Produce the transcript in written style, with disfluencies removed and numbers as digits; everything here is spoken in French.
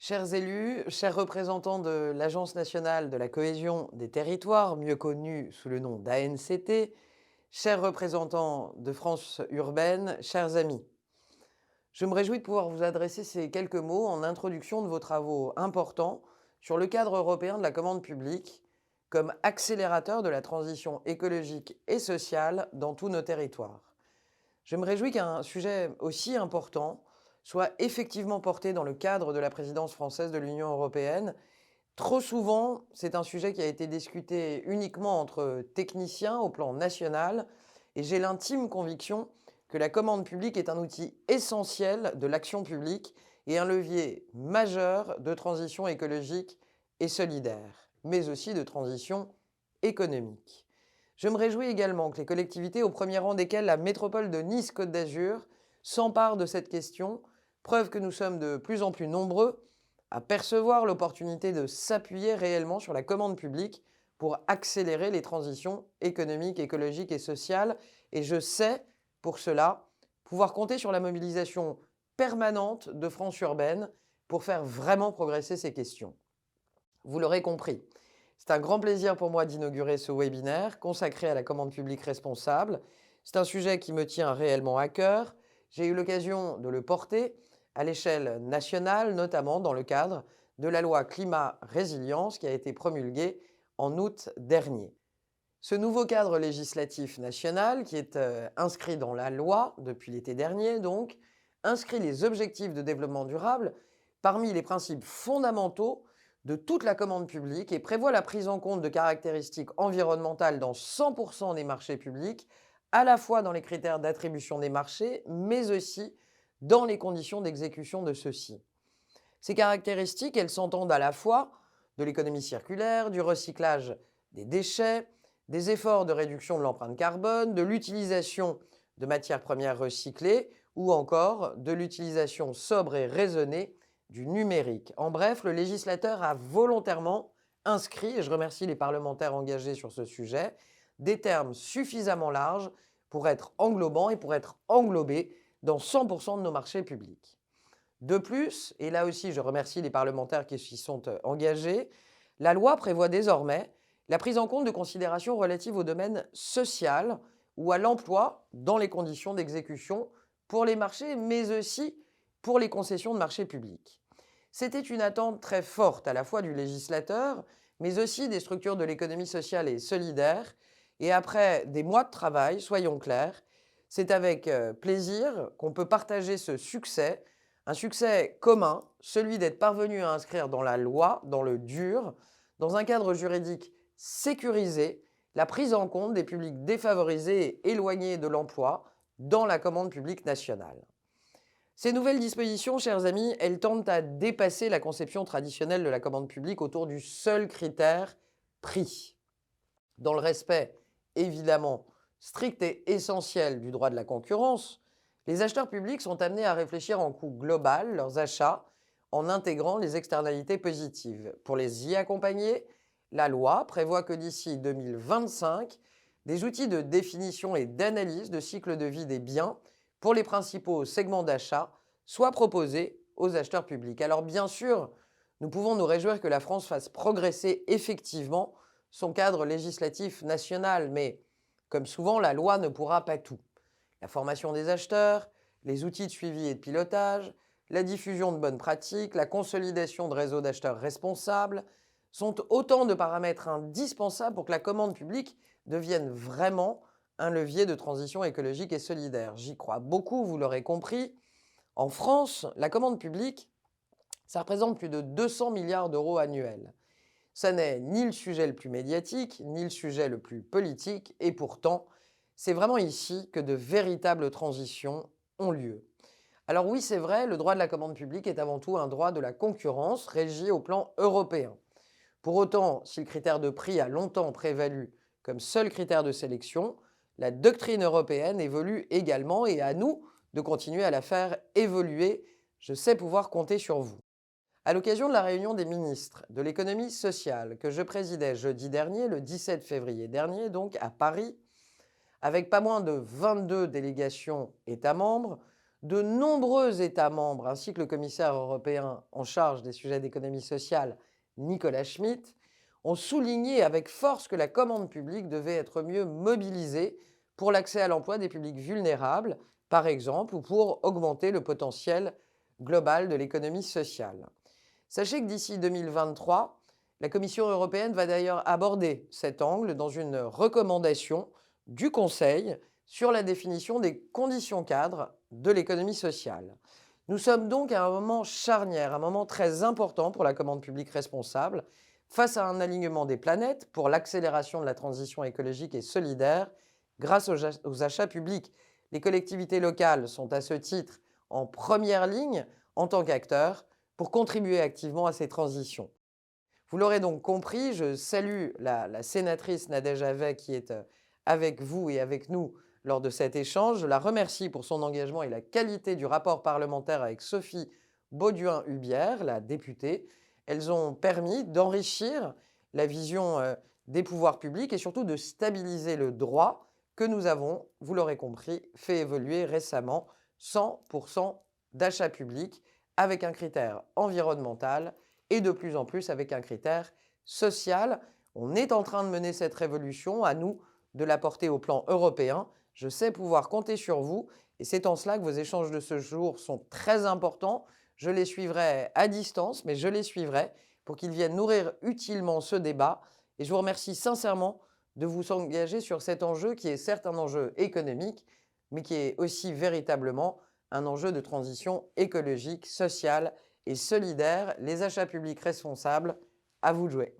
Chers élus, chers représentants de l'Agence nationale de la cohésion des territoires, mieux connue sous le nom d'ANCT, chers représentants de France urbaine, chers amis, je me réjouis de pouvoir vous adresser ces quelques mots en introduction de vos travaux importants sur le cadre européen de la commande publique comme accélérateur de la transition écologique et sociale dans tous nos territoires. Je me réjouis qu'un sujet aussi important soit effectivement porté dans le cadre de la présidence française de l'Union européenne. Trop souvent, c'est un sujet qui a été discuté uniquement entre techniciens au plan national et j'ai l'intime conviction que la commande publique est un outil essentiel de l'action publique et un levier majeur de transition écologique et solidaire, mais aussi de transition économique. Je me réjouis également que les collectivités, au premier rang desquelles la métropole de Nice-Côte d'Azur, s'emparent de cette question, preuve que nous sommes de plus en plus nombreux à percevoir l'opportunité de s'appuyer réellement sur la commande publique pour accélérer les transitions économiques, écologiques et sociales. Et je sais, pour cela, pouvoir compter sur la mobilisation permanente de France urbaine pour faire vraiment progresser ces questions. Vous l'aurez compris, c'est un grand plaisir pour moi d'inaugurer ce webinaire consacré à la commande publique responsable. C'est un sujet qui me tient réellement à cœur. J'ai eu l'occasion de le porter à l'échelle nationale, notamment dans le cadre de la loi Climat Résilience qui a été promulguée en août dernier. Ce nouveau cadre législatif national, qui est inscrit dans la loi depuis l'été dernier, donc, inscrit les objectifs de développement durable parmi les principes fondamentaux de toute la commande publique et prévoit la prise en compte de caractéristiques environnementales dans 100% des marchés publics, à la fois dans les critères d'attribution des marchés, mais aussi dans les conditions d'exécution de ceux-ci. Ces caractéristiques, elles s'entendent à la fois de l'économie circulaire, du recyclage des déchets, des efforts de réduction de l'empreinte carbone, de l'utilisation de matières premières recyclées ou encore de l'utilisation sobre et raisonnée du numérique. En bref, le législateur a volontairement inscrit, et je remercie les parlementaires engagés sur ce sujet, des termes suffisamment larges pour être englobants et pour être englobés dans 100% de nos marchés publics. De plus, et là aussi je remercie les parlementaires qui s'y sont engagés, la loi prévoit désormais la prise en compte de considérations relatives au domaine social ou à l'emploi dans les conditions d'exécution pour les marchés, mais aussi pour les concessions de marchés publics. C'était une attente très forte à la fois du législateur, mais aussi des structures de l'économie sociale et solidaire. Et après des mois de travail, soyons clairs, c'est avec plaisir qu'on peut partager ce succès, un succès commun, celui d'être parvenu à inscrire dans la loi, dans le dur, dans un cadre juridique sécurisé, la prise en compte des publics défavorisés et éloignés de l'emploi dans la commande publique nationale. Ces nouvelles dispositions, chers amis, elles tendent à dépasser la conception traditionnelle de la commande publique autour du seul critère prix. Dans le respect, évidemment, strict et essentiel du droit de la concurrence, les acheteurs publics sont amenés à réfléchir en coût global leurs achats en intégrant les externalités positives. Pour les y accompagner, la loi prévoit que d'ici 2025, des outils de définition et d'analyse de cycle de vie des biens pour les principaux segments d'achat soient proposés aux acheteurs publics. Alors bien sûr, nous pouvons nous réjouir que la France fasse progresser effectivement son cadre législatif national, mais comme souvent, la loi ne pourra pas tout. La formation des acheteurs, les outils de suivi et de pilotage, la diffusion de bonnes pratiques, la consolidation de réseaux d'acheteurs responsables sont autant de paramètres indispensables pour que la commande publique devienne vraiment un levier de transition écologique et solidaire. J'y crois beaucoup, vous l'aurez compris. En France, la commande publique, ça représente plus de 200 milliards d'euros annuels. Ça n'est ni le sujet le plus médiatique, ni le sujet le plus politique, et pourtant, c'est vraiment ici que de véritables transitions ont lieu. Alors oui, c'est vrai, le droit de la commande publique est avant tout un droit de la concurrence régi au plan européen. Pour autant, si le critère de prix a longtemps prévalu comme seul critère de sélection, la doctrine européenne évolue également et à nous de continuer à la faire évoluer. Je sais pouvoir compter sur vous. À l'occasion de la réunion des ministres de l'économie sociale que je présidais jeudi dernier, le 17 février dernier, donc à Paris, avec pas moins de 22 délégations États membres, De nombreux États membres, ainsi que le commissaire européen en charge des sujets d'économie sociale, Nicolas Schmit, ont souligné avec force que la commande publique devait être mieux mobilisée pour l'accès à l'emploi des publics vulnérables, par exemple, ou pour augmenter le potentiel global de l'économie sociale. Sachez que d'ici 2023, la Commission européenne va d'ailleurs aborder cet angle dans une recommandation du Conseil sur la définition des conditions cadres de l'économie sociale. Nous sommes donc à un moment charnière, un moment très important pour la commande publique responsable, face à un alignement des planètes pour l'accélération de la transition écologique et solidaire grâce aux achats publics. Les collectivités locales sont à ce titre en première ligne en tant qu'acteurs pour contribuer activement à ces transitions. Vous l'aurez donc compris, je salue la sénatrice Nadège Havet qui est avec vous et avec nous lors de cet échange. Je la remercie pour son engagement et la qualité du rapport parlementaire avec Sophie Bauduin-Hubière, la députée. Elles ont permis d'enrichir la vision des pouvoirs publics et surtout de stabiliser le droit que nous avons, vous l'aurez compris, fait évoluer récemment. 100% d'achats publics avec un critère environnemental et de plus en plus avec un critère social. On est en train de mener cette révolution, à nous de la porter au plan européen. Je sais pouvoir compter sur vous et c'est en cela que vos échanges de ce jour sont très importants. Je les suivrai à distance, mais je les suivrai pour qu'ils viennent nourrir utilement ce débat. Et je vous remercie sincèrement de vous engager sur cet enjeu qui est certes un enjeu économique, mais qui est aussi véritablement un enjeu de transition écologique, sociale et solidaire. Les achats publics responsables, à vous de jouer.